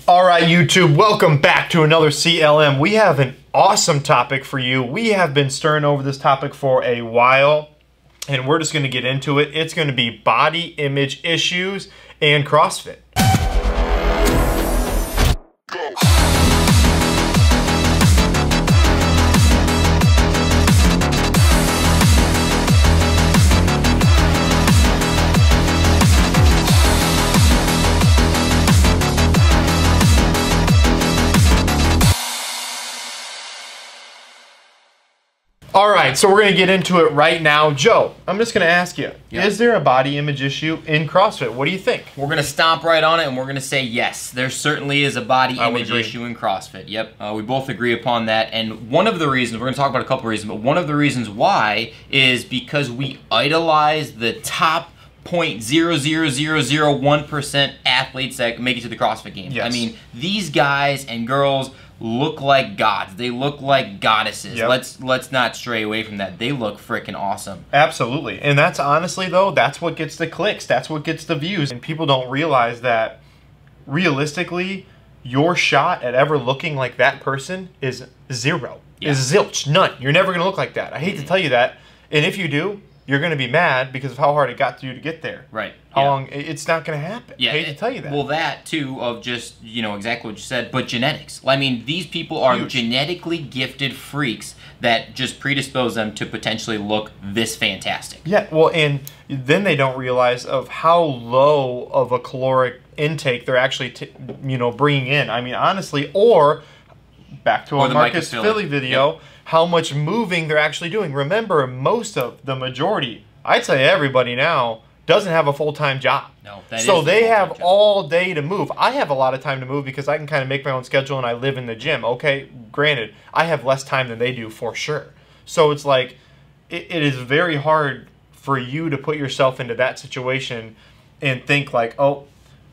All right, YouTube, welcome back to another CLM. We have an awesome topic for you. We have been stirring over this topic for a while, and we're just going to get into it. It's going to be body image issues and CrossFit. All right, so we're going to get into it right now. Joe, I'm just going to ask you, Is there a body image issue in CrossFit? What do you think? We're going to stomp right on it, and we're going to say yes. There certainly is a body image issue in CrossFit. Yep, we both agree upon that. And one of the reasons, we're going to talk about a couple of reasons, but one of the reasons why is because we idolize the top 0.00001% athletes that make it to the CrossFit Games. Yes. I mean, these guys and girls look like gods. They look like goddesses. Yep. Let's not stray away from that. They look freaking awesome. Absolutely. And that's honestly though, that's what gets the clicks. That's what gets the views. And people don't realize that realistically, your shot at ever looking like that person is zero. Yeah. Is zilch. None. You're never going to look like that. I hate to tell you that. And if you do, you're going to be mad because of how hard it got to you to get there. Right. How long? It's not going to happen. Yeah. I hate to tell you that. Well, that too of just, you know, exactly what you said, but genetics. I mean, these people are genetically gifted freaks that just predispose them to potentially look this fantastic. Yeah. Well, and then they don't realize of how low of a caloric intake they're actually, bringing in. I mean, honestly, or back to our Marcus Philly video. Yep. How much moving they're actually doing. Remember, most of the majority, I'd say everybody now, doesn't have a full-time job. No, so they have all day to move. I have a lot of time to move because I can kind of make my own schedule and I live in the gym. Okay, granted, I have less time than they do for sure. So it's like, it is very hard for you to put yourself into that situation and think like, oh,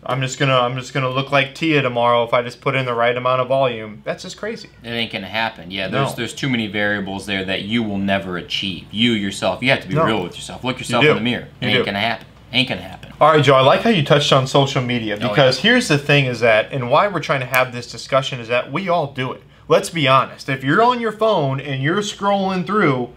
I'm just gonna look like Tia tomorrow if I just put in the right amount of volume. That's just crazy. It ain't gonna happen. Yeah, there's too many variables there that you will never achieve. You yourself, you have to be real with yourself. Look yourself in the mirror. It ain't gonna happen. Ain't gonna happen. All right, Joe, I like how you touched on social media because here's the thing is that, and why we're trying to have this discussion is that we all do it. Let's be honest. If you're on your phone and you're scrolling through,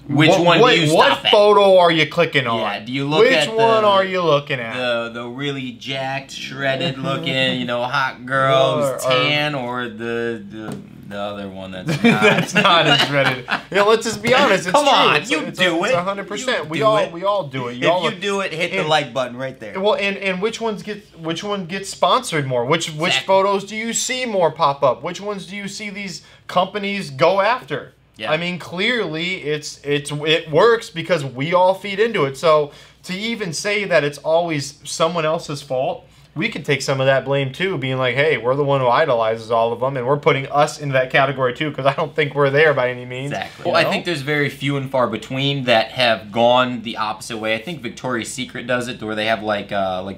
Which one do you stop at? What photo are you clicking on? Yeah, do you look at Which one are you looking at? The really jacked, shredded looking, hot girl who's tan, or the other one that's not. That's not as shredded. Let's just be honest. It's Come on, true. It's 100%. We all do it. If you do it, hit the like button right there. Well, and which one gets sponsored more? Which photos do you see more pop up? Which ones do you see these companies go after? Yeah. I mean, clearly it works because we all feed into it. So to even say that it's always someone else's fault, we could take some of that blame too, being like, hey, we're the one who idolizes all of them, and we're putting us into that category too, because I don't think we're there by any means. Exactly. Well, I think there's very few and far between that have gone the opposite way. I think Victoria's Secret does it, where they have like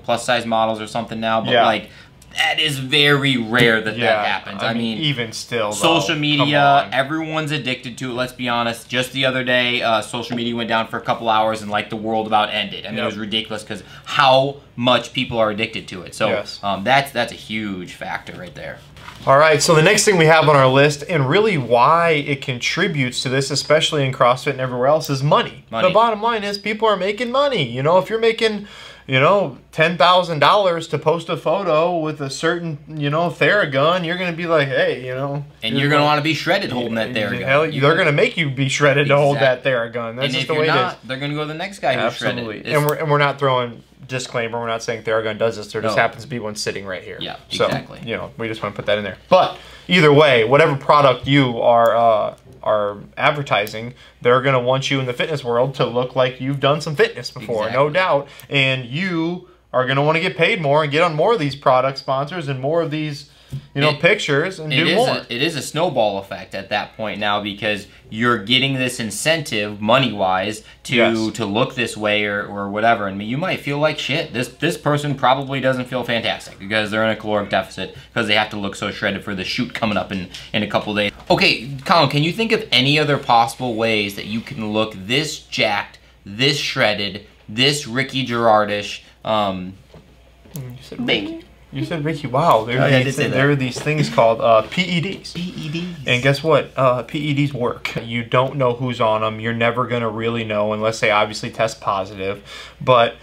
plus size models or something now, but like, that is very rare that happens. I mean, even still, social media, everyone's addicted to it. Let's be honest. Just the other day, social media went down for a couple hours and like the world about ended. I mean, it was ridiculous because how much people are addicted to it. So that's a huge factor right there. All right, so the next thing we have on our list, and really why it contributes to this, especially in CrossFit and everywhere else, is money. The bottom line is people are making money. If you're making $10,000 to post a photo with a certain, Theragun, you're going to be like, hey, And you're going to want to be shredded holding that Theragun. Hell, they're going to make you be shredded to hold that Theragun. That's just the way it is. They're going to go to the next guy who's shredded. And we're not throwing, disclaimer, we're not saying Theragun does this. There just happens to be one sitting right here. Yeah, exactly. So, we just want to put that in there. But either way, whatever product you are advertising, they're going to want you in the fitness world to look like you've done some fitness before, no doubt. And you are going to want to get paid more and get on more of these product sponsors and more of these pictures and do more. It is a snowball effect at that point now because you're getting this incentive money-wise to look this way or whatever. And you might feel like shit. This person probably doesn't feel fantastic because they're in a caloric deficit because they have to look so shredded for the shoot coming up in a couple days. Okay, Colin, can you think of any other possible ways that you can look this jacked, this shredded, this Ricky Gerardish, big? You said Ricky. Wow. There are these things called PEDs. PEDs. And guess what? PEDs work. You don't know who's on them. You're never going to really know unless they obviously test positive. But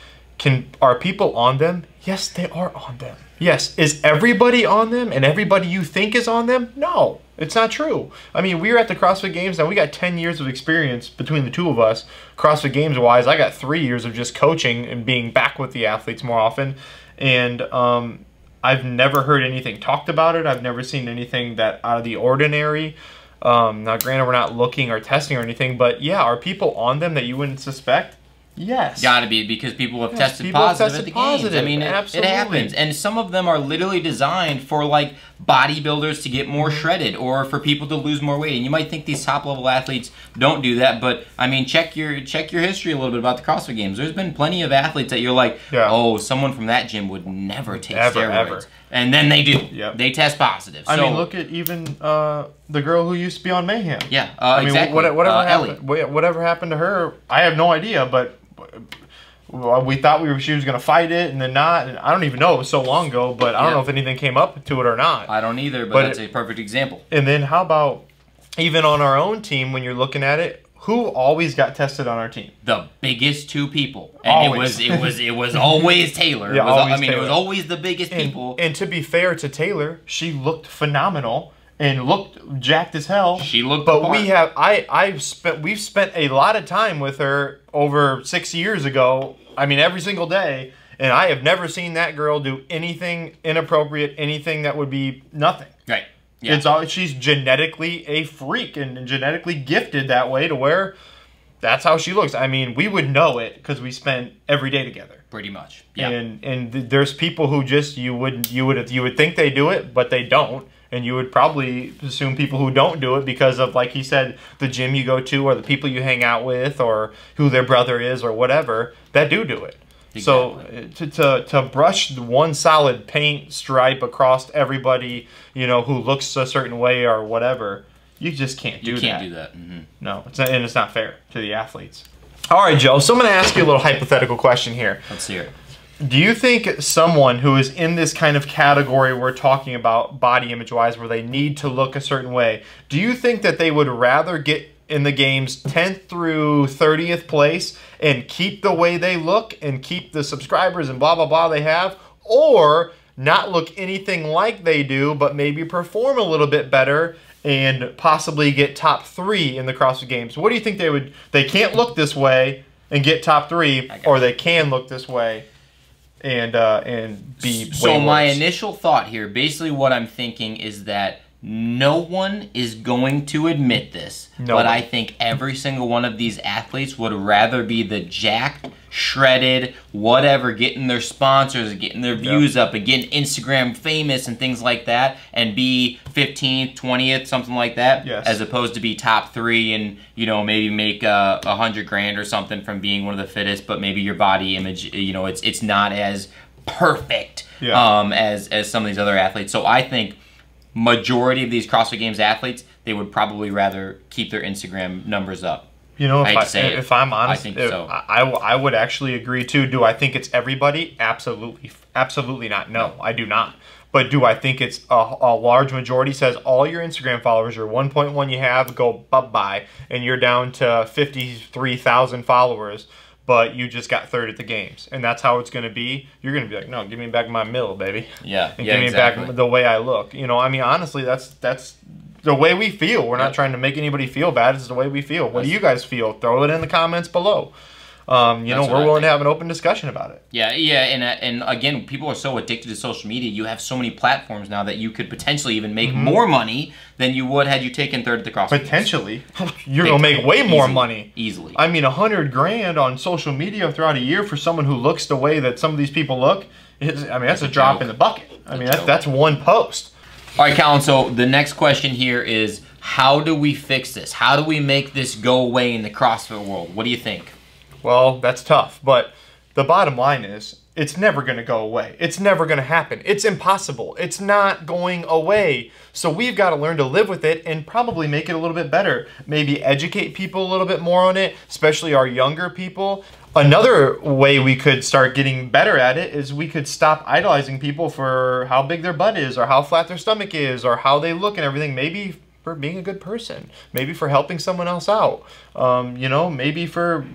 are people on them? Yes, they are on them. Yes. Is everybody on them and everybody you think is on them? No, it's not true. I mean, we were at the CrossFit Games. Now, we got 10 years of experience between the two of us. CrossFit Games-wise, I got 3 years of just coaching and being back with the athletes more often. And I've never heard anything talked about it. I've never seen anything that out of the ordinary. Now, granted, we're not looking or testing or anything, but yeah, are people on them that you wouldn't suspect? Yes. Gotta be, because people have tested positive at the games. I mean, it happens. And some of them are literally designed for, like, bodybuilders to get more shredded or for people to lose more weight. And you might think these top-level athletes don't do that, but, I mean, check your history a little bit about the CrossFit Games. There's been plenty of athletes that you're like, oh, someone from that gym would never take steroids. Ever. And then they do. Yep. They test positive. I mean, look at even the girl who used to be on Mayhem. Yeah, I mean, exactly. Whatever happened to her, I have no idea, but we thought she was going to fight it and then not. And I don't even know. It was so long ago, but I don't know if anything came up to it or not. I don't either, but that's a perfect example. And then how about even on our own team when you're looking at it? Who always got tested on our team? The biggest two people, and it was always Taylor. Yeah, it was always the biggest people. And to be fair to Taylor, she looked phenomenal and looked jacked as hell. She looked. But we've spent a lot of time with her over 6 years ago. I mean, every single day, and I have never seen that girl do anything inappropriate, anything that would be nothing. Right. Yeah. She's genetically a freak and genetically gifted that way to where that's how she looks. I mean, we would know it because we spent every day together. Pretty much. Yeah. And there's people who just you would think they do it, but they don't. And you would probably assume people who don't do it because of, like he said, the gym you go to or the people you hang out with or who their brother is or whatever that do it. Exactly. So to brush one solid paint stripe across everybody, you know, who looks a certain way or whatever, you just can't do that. You can't do that. Mm-hmm. No, it's not fair to the athletes. All right, Joe. So I'm going to ask you a little hypothetical question here. Let's hear it. Do you think someone who is in this kind of category we're talking about body image-wise where they need to look a certain way, do you think that they would rather get in the games 10th through 30th place and keep the way they look and keep the subscribers and blah, blah, blah they have, or not look anything like they do but maybe perform a little bit better and possibly get top 3 in the CrossFit Games? What do you think they can't look this way and get top 3, or they can look this way and be way worse? So my initial thought here, basically what I'm thinking is that no one is going to admit this, but I think every single one of these athletes would rather be the jacked, shredded, whatever, getting their sponsors, getting their views up, and getting Instagram famous and things like that, and be 15th, 20th, something like that, as opposed to be top 3 and, you know, maybe make $100 grand or something from being one of the fittest, but maybe your body image, you know, it's not as perfect as some of these other athletes. So I think majority of these CrossFit Games athletes, they would probably rather keep their Instagram numbers up. You know, if I'm honest, I would actually agree too. Do I think it's everybody? Absolutely not. No, I do not. But do I think it's a large majority says all your Instagram followers, your 1.1 you have, go bye-bye, and you're down to 53,000 followers, but you just got 3rd at the games, and that's how it's going to be? You're going to be like, no, give me back my mill, baby. Yeah, and give me back the way I look. You know, I mean, honestly, that's the way we feel. We're not trying to make anybody feel bad. It's the way we feel. What do you guys feel? Throw it in the comments below. You know, we're willing to have an open discussion about it. Yeah, and again, people are so addicted to social media. You have so many platforms now that you could potentially even make more money than you would had you taken 3rd at the CrossFit. Potentially. You're going to make way more money. Easily. I mean, $100 grand on social media throughout a year for someone who looks the way that some of these people look, that's a drop in the bucket. I mean, that's one post. All right, Colin, so the next question here is, how do we fix this? How do we make this go away in the CrossFit world? What do you think? Well, that's tough, but the bottom line is it's never going to go away. It's never going to happen. It's impossible. It's not going away. So we've got to learn to live with it and probably make it a little bit better. Maybe educate people a little bit more on it, especially our younger people. Another way we could start getting better at it is we could stop idolizing people for how big their butt is or how flat their stomach is or how they look and everything. Maybe for being a good person, maybe for helping someone else out, you know, maybe for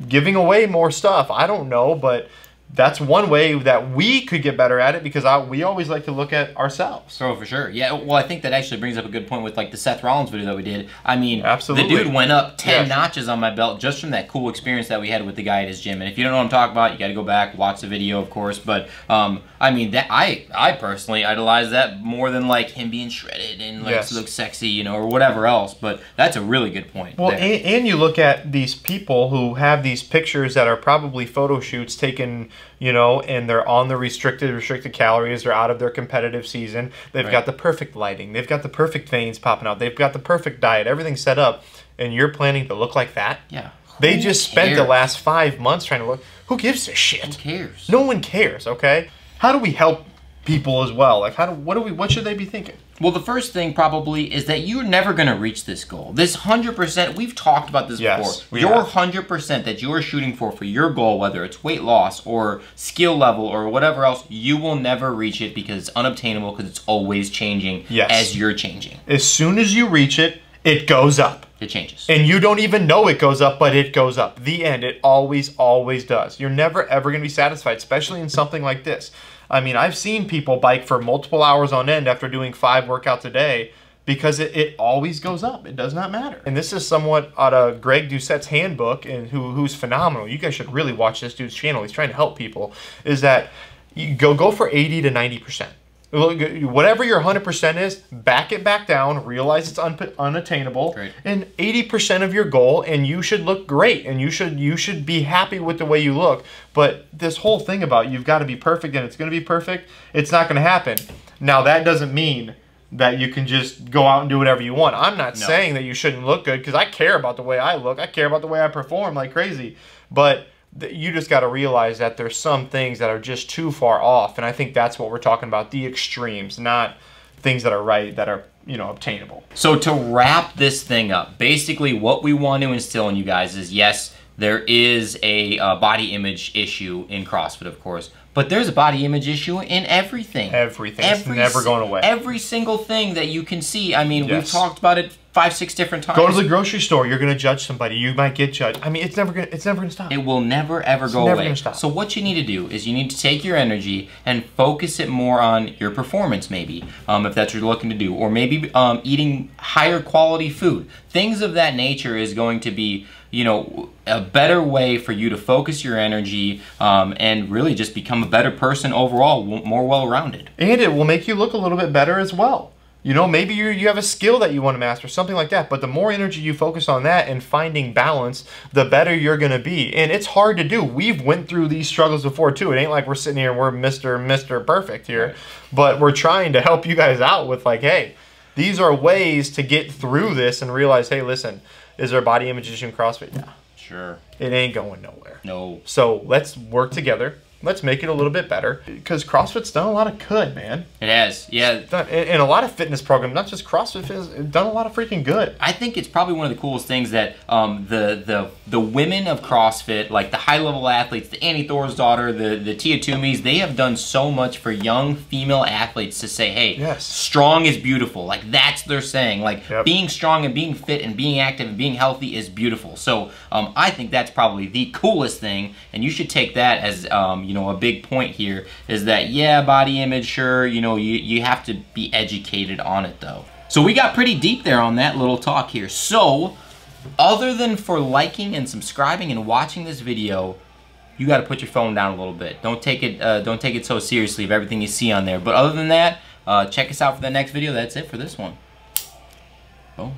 giving away more stuff. I don't know, but that's one way that we could get better at it, because we always like to look at ourselves. Oh, for sure. Yeah, well, I think that actually brings up a good point with like the Seth Rollins video that we did. I mean, absolutely, the dude went up 10 notches on my belt just from that cool experience that we had with the guy at his gym. And if you don't know what I'm talking about, you got to go back, watch the video, of course. But I mean, that I personally idolize that more than like him being shredded and like look sexy, you know, or whatever else. But that's a really good point. Well, and you look at these people who have these pictures that are probably photo shoots taken, you know, and they're on the restricted calories. They're out of their competitive season. They've got the perfect lighting. They've got the perfect veins popping out. They've got the perfect diet. Everything's set up. And you're planning to look like that? Yeah. They just spent the last 5 months trying to look. Who gives a shit? Who cares? No one cares, okay? How do we help people as well? Like, what should they be thinking? Well, the first thing probably is that you're never going to reach this goal. This 100%, we've talked about this before. Your 100% that you're shooting for your goal, whether it's weight loss or skill level or whatever else, you will never reach it because it's unobtainable, because it's always changing as you're changing. As soon as you reach it, it goes up. It changes. And you don't even know it goes up, but it goes up. The end. It always, always does. You're never, ever going to be satisfied, especially in something like this. I mean, I've seen people bike for multiple hours on end after doing 5 workouts a day because it always goes up. It does not matter. And this is somewhat out of Greg Doucette's handbook, and who's phenomenal. You guys should really watch this dude's channel. He's trying to help people. Is that you go for 80 to 90%. Whatever your 100% is, back it back down, realize it's unattainable, and 80% of your goal, and you should look great, and you should be happy with the way you look. But this whole thing about you've got to be perfect and it's going to be perfect, it's not going to happen. Now, that doesn't mean that you can just go out and do whatever you want. I'm not saying that you shouldn't look good, because I care about the way I look. I care about the way I perform like crazy. But you just got to realize that there's some things that are just too far off, and I think that's what we're talking about, the extremes, not things that are that are, you know, obtainable. So to wrap this thing up, basically what we want to instill in you guys is, yes, there is a body image issue in CrossFit, of course, but there's a body image issue in everything. Everything. It's never going away. Every single thing that you can see. I mean, we've talked about it 5, 6 different times. Go to the grocery store. You're going to judge somebody. You might get judged. I mean, it's never going to stop. It will never, ever go away. It's never going to stop. So what you need to do is you need to take your energy and focus it more on your performance, maybe, if that's what you're looking to do. Or maybe eating higher quality food. Things of that nature is going to be, you know, a better way for you to focus your energy and really just become a better person overall, more well-rounded. And it will make you look a little bit better as well. You know, maybe you have a skill that you want to master, something like that. But the more energy you focus on that and finding balance, the better you're going to be. And it's hard to do. We've went through these struggles before, too. It ain't like we're sitting here and we're Mr. Perfect here. But we're trying to help you guys out with, like, hey, these are ways to get through this and realize, hey, listen, is there a body image issue in CrossFit? Yeah. Sure. It ain't going nowhere. No. So let's work together. Let's make it a little bit better, because CrossFit's done a lot of good, man. It has, yeah. And a lot of fitness programs, not just CrossFit, has done a lot of freaking good. I think it's probably one of the coolest things that the women of CrossFit, like the high-level athletes, the Annie Thorsdottir, the Tia Toomeys, they have done so much for young female athletes to say, hey, strong is beautiful. Like, that's their saying. Like, being strong and being fit and being active and being healthy is beautiful. So I think that's probably the coolest thing, and you should take that as, you know, a big point here is that, yeah, body image, sure, you know, you have to be educated on it, though. So we got pretty deep there on that little talk here. So, other than for liking and subscribing and watching this video, you got to put your phone down a little bit. Don't take it so seriously of everything you see on there. But other than that, check us out for the next video. That's it for this one. Boom.